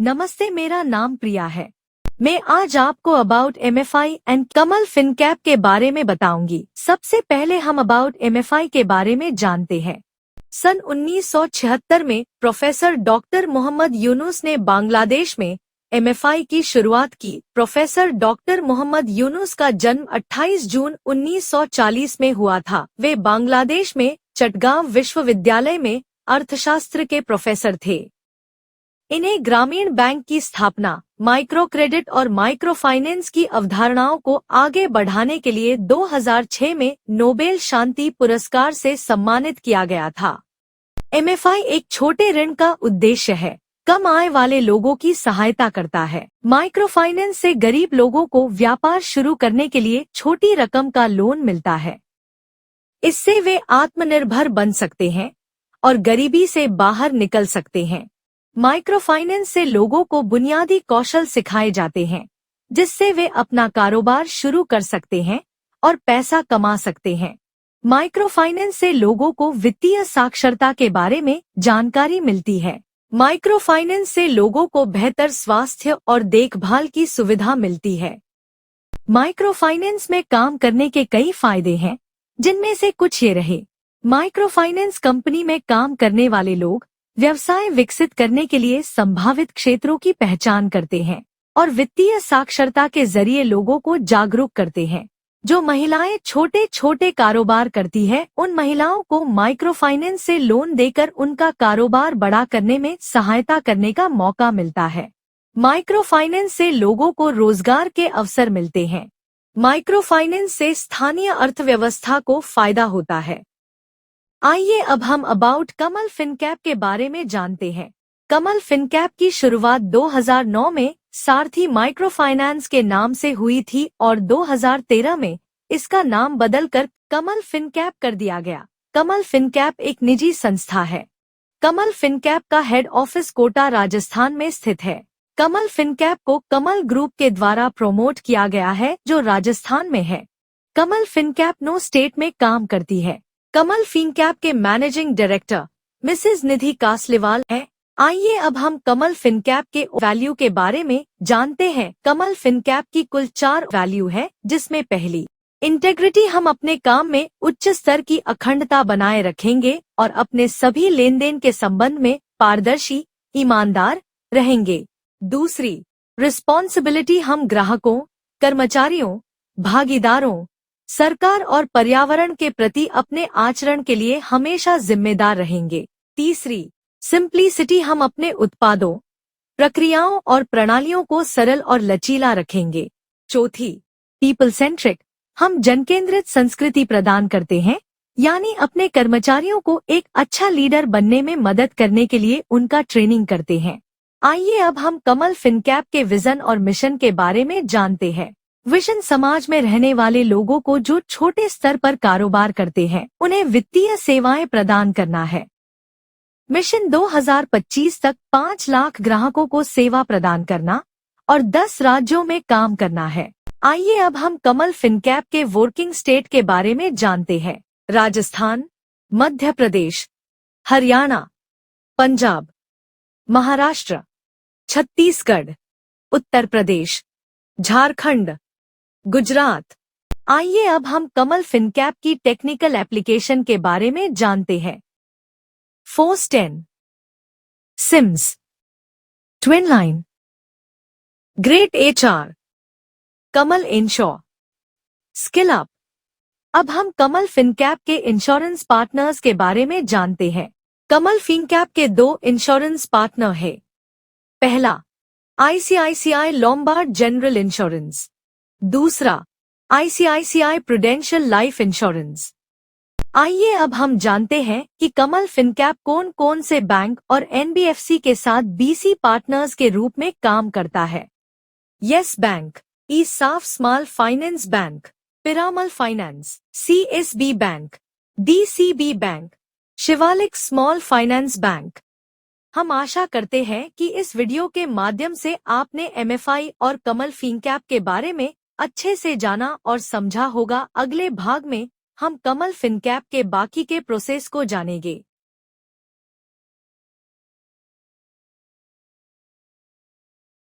नमस्ते, मेरा नाम प्रिया है। मैं आज आपको अबाउट एमएफआई एंड कमल फिनकैप के बारे में बताऊंगी। सबसे पहले हम अबाउट एमएफआई के बारे में जानते हैं। सन 1976 में प्रोफेसर डॉक्टर मोहम्मद यूनुस ने बांग्लादेश में एमएफआई की शुरुआत की। प्रोफेसर डॉक्टर मोहम्मद यूनुस का जन्म 28 जून 1940 में हुआ था। वे बांग्लादेश में चटगांव विश्वविद्यालय में अर्थशास्त्र के प्रोफेसर थे। इन्हें ग्रामीण बैंक की स्थापना, माइक्रो क्रेडिट और माइक्रो फाइनेंस की अवधारणाओं को आगे बढ़ाने के लिए 2006 में नोबेल शांति पुरस्कार से सम्मानित किया गया था। एमएफआई एक छोटे ऋण का उद्देश्य है, कम आय वाले लोगों की सहायता करता है। माइक्रो फाइनेंस से गरीब लोगों को व्यापार शुरू करने के लिए छोटी रकम का लोन मिलता है। इससे वे आत्मनिर्भर बन सकते हैं और गरीबी से बाहर निकल सकते हैं। माइक्रो फाइनेंस से लोगों को बुनियादी कौशल सिखाए जाते हैं, जिससे वे अपना कारोबार शुरू कर सकते हैं और पैसा कमा सकते हैं। माइक्रो फाइनेंस से लोगों को वित्तीय साक्षरता के बारे में जानकारी मिलती है। माइक्रो फाइनेंस से लोगों को बेहतर स्वास्थ्य और देखभाल की सुविधा मिलती है। माइक्रो फाइनेंस में काम करने के कई फायदे हैं, जिनमें से कुछ ये रहे। माइक्रो फाइनेंस कंपनी में काम करने वाले लोग व्यवसाय विकसित करने के लिए संभावित क्षेत्रों की पहचान करते हैं और वित्तीय साक्षरता के जरिए लोगों को जागरूक करते हैं। जो महिलाएं छोटे छोटे कारोबार करती है, उन महिलाओं को माइक्रो फाइनेंस से लोन देकर उनका कारोबार बड़ा करने में सहायता करने का मौका मिलता है। माइक्रो फाइनेंस से लोगों को रोजगार के अवसर मिलते हैं। माइक्रो फाइनेंस से स्थानीय अर्थव्यवस्था को फायदा होता है। आइए अब हम अबाउट कमल फिनकैप के बारे में जानते हैं। कमल फिनकैप की शुरुआत 2009 में सारथी माइक्रो फाइनेंस के नाम से हुई थी और 2013 में इसका नाम बदलकर कमल फिनकैप कर दिया गया। कमल फिनकैप एक निजी संस्था है। कमल फिनकैप का हेड ऑफिस कोटा, राजस्थान में स्थित है। कमल फिनकैप को कमल ग्रुप के द्वारा प्रमोट किया गया है, जो राजस्थान में है। कमल फिनकैप 9 स्टेट में काम करती है। कमल फिनकैप के मैनेजिंग डायरेक्टर मिसेस निधि कासलीवाल है। आइए अब हम कमल फिनकैप के वैल्यू के बारे में जानते हैं। कमल फिनकैप की कुल 4 वैल्यू है, जिसमें पहली इंटेग्रिटी, हम अपने काम में उच्च स्तर की अखंडता बनाए रखेंगे और अपने सभी लेन देन के संबंध में पारदर्शी, ईमानदार रहेंगे। दूसरी रिस्पॉन्सिबिलिटी, हम ग्राहकों, कर्मचारियों, भागीदारों, सरकार और पर्यावरण के प्रति अपने आचरण के लिए हमेशा जिम्मेदार रहेंगे। तीसरी सिंप्लिसिटी, हम अपने उत्पादों, प्रक्रियाओं और प्रणालियों को सरल और लचीला रखेंगे। चौथी पीपल सेंट्रिक, हम जनकेंद्रित संस्कृति प्रदान करते हैं, यानी अपने कर्मचारियों को एक अच्छा लीडर बनने में मदद करने के लिए उनका ट्रेनिंग करते हैं। आइए अब हम कमल फिनकैप के विजन और मिशन के बारे में जानते हैं। विजन, समाज में रहने वाले लोगों को जो छोटे स्तर पर कारोबार करते हैं, उन्हें वित्तीय सेवाएं प्रदान करना है। मिशन 2025 तक 5 लाख ग्राहकों को सेवा प्रदान करना और 10 राज्यों में काम करना है। आइए अब हम कमल फिनकैप के वर्किंग स्टेट के बारे में जानते हैं। राजस्थान, मध्य प्रदेश, हरियाणा, पंजाब, महाराष्ट्र, छत्तीसगढ़, उत्तर प्रदेश, झारखंड, गुजरात। आइए अब हम कमल फिनकैप की टेक्निकल एप्लीकेशन के बारे में जानते हैं। फोर्स10, सिम्स, ट्विनलाइन, ग्रेट एचआर, कमल इंश्योर, स्किल अप। अब हम कमल फिनकैप के इंश्योरेंस पार्टनर्स के बारे में जानते हैं। कमल फिनकैप के 2 इंश्योरेंस पार्टनर हैं। पहला आईसीआईसीआई लोम्बार्ड जनरल इंश्योरेंस, दूसरा आईसीआईसीआई प्रूडेंशियल लाइफ इंश्योरेंस। आइए अब हम जानते हैं कि कमल फिनकैप कौन कौन से बैंक और एनबीएफसी के साथ बीसी पार्टनर्स के रूप में काम करता है। Yes Bank, ESAF small finance bank, Piramal finance, CSB Bank, DCB Bank, Shivalik small finance bank. हम आशा करते हैं कि इस वीडियो के माध्यम से आपने एमएफआई और कमल फिनकैप के बारे में अच्छे से जाना और समझा होगा। अगले भाग में हम कमल फिनकैप के बाकी के प्रोसेस को जानेंगे।